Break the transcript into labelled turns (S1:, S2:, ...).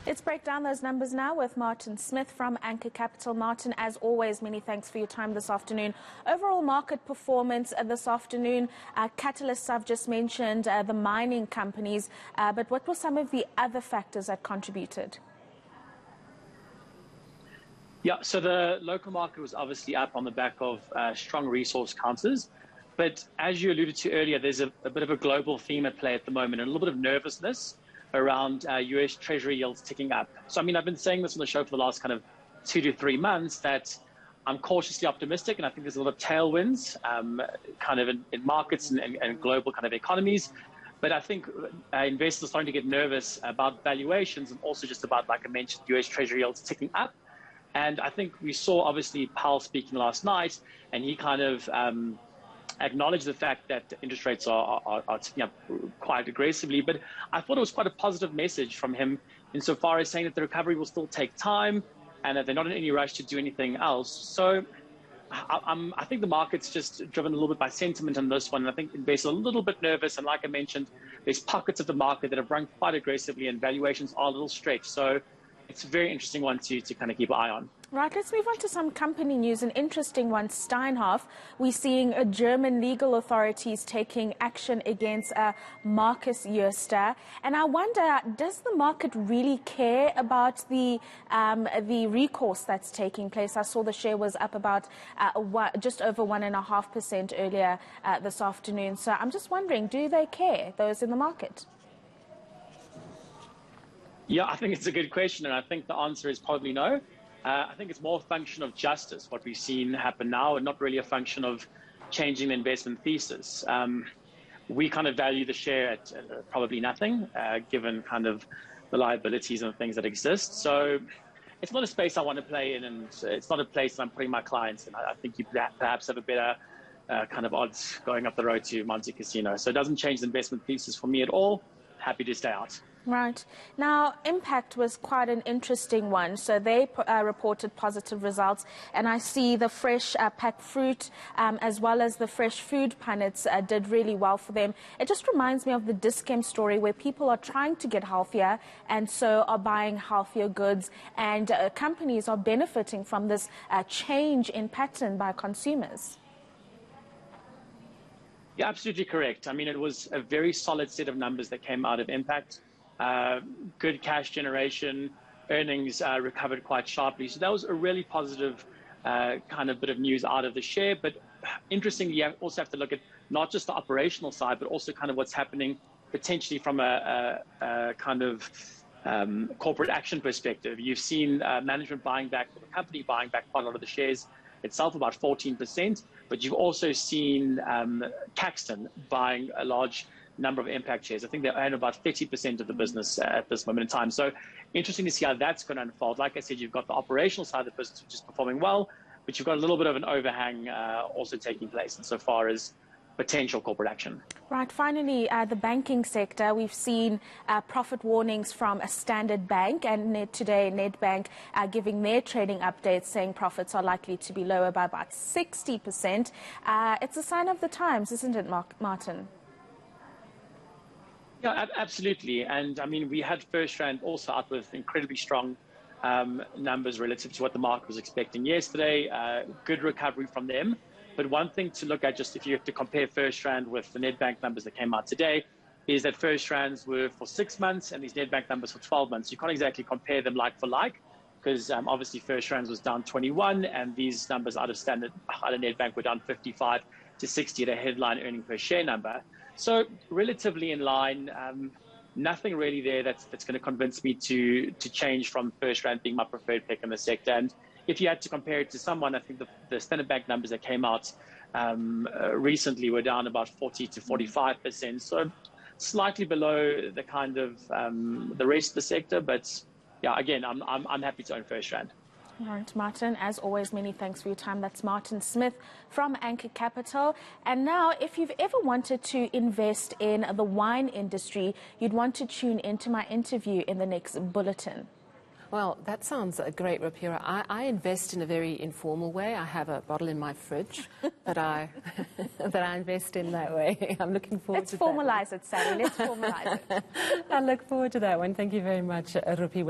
S1: Let's break down those numbers now with Martin Smith from eNCA Capital. Martin, as always, many thanks for your time this afternoon. Overall market performance this afternoon, catalysts I've just mentioned, the mining companies, but what were some of the other factors that contributed?
S2: Yeah, so the local market was obviously up on the back of strong resource counters. But as you alluded to earlier, there's a bit of a global theme at play at the moment and a little bit of nervousness around US Treasury yields ticking up. So, I mean, I've been saying this on the show for the last kind of 2 to 3 months that I'm cautiously optimistic, and I think there's a lot of tailwinds kind of in markets and global kind of economies. But I think investors are starting to get nervous about valuations and also just about, like I mentioned, US Treasury yields ticking up. And I think we saw, obviously, Powell speaking last night, and he kind of acknowledged the fact that interest rates are ticking up quite aggressively. But I thought it was quite a positive message from him insofar as saying that the recovery will still take time and that they're not in any rush to do anything else. So I think the market's just driven a little bit by sentiment on this one. And I think investors are a little bit nervous. And like I mentioned, there's pockets of the market that have run quite aggressively and valuations are a little stretched. So it's a very interesting one to kind of keep an eye on.
S1: Right, let's move on to some company news. An interesting one, Steinhoff. We're seeing German legal authorities taking action against Markus Jöster. And I wonder, does the market really care about the recourse that's taking place? I saw the share was up about just over 1.5% earlier this afternoon. So I'm just wondering, do they care, those in the market?
S2: Yeah, I think it's a good question, and I think the answer is probably no. I think it's more a function of justice, what we've seen happen now, and not really a function of changing the investment thesis. We kind of value the share at probably nothing, given kind of the liabilities and things that exist. So it's not a space I want to play in, and it's not a place that I'm putting my clients in. I think you perhaps have a better kind of odds going up the road to Monte Casino. So it doesn't change the investment thesis for me at all. Happy to stay out.
S1: Right. Now, Impact was quite an interesting one. So they reported positive results, and I see the fresh packed fruit as well as the fresh food punnets did really well for them. It just reminds me of the Dis-Chem story where people are trying to get healthier and so are buying healthier goods, and companies are benefiting from this change in pattern by consumers.
S2: Yeah, absolutely correct. I mean, it was a very solid set of numbers that came out of Impact. Good cash generation, earnings recovered quite sharply. So that was a really positive kind of bit of news out of the share. But interestingly, you also have to look at not just the operational side, but also kind of what's happening potentially from a kind of corporate action perspective. You've seen management buying back, the company buying back quite a lot of the shares itself, about 14%. But you've also seen Caxton buying a large number of Impact shares. I think they own about 30% of the business at this moment in time. So interesting to see how that's going to unfold. Like I said, you've got the operational side of the business, which is performing well, but you've got a little bit of an overhang also taking place insofar as potential corporate action.
S1: Right. Finally, the banking sector, we've seen profit warnings from a Standard Bank, and today Nedbank giving their trading updates saying profits are likely to be lower by about 60%. It's a sign of the times, isn't it, Martin?
S2: Yeah, absolutely. And I mean, we had FirstRand also out with incredibly strong numbers relative to what the market was expecting yesterday. Good recovery from them. But one thing to look at, just if you have to compare FirstRand with the Nedbank numbers that came out today, is that FirstRands were for 6 months and these Nedbank numbers for 12 months. You can't exactly compare them like for like, because obviously FirstRands was down 21 and these numbers out of Nedbank were down 55 to 60 at a headline earning per share number. So relatively in line, nothing really there that's going to convince me to change from FirstRand being my preferred pick in the sector. And if you had to compare it to someone, I think the Standard Bank numbers that came out recently were down about 40 to 45%. So slightly below the kind of the rest of the sector. But yeah, again, I'm happy to own FirstRand.
S1: All right, Martin, as always, many thanks for your time. That's Martin Smith from eNCA Capital. And now, if you've ever wanted to invest in the wine industry, you'd want to tune into my interview in the next bulletin.
S3: Well, that sounds great, Rapira. I invest in a very informal way. I have a bottle in my fridge that I invest in that way. I'm looking forward to that.
S1: Let's formalize it, Sally. Let's formalize it.
S3: I look forward to that one. Thank you very much, Rupi.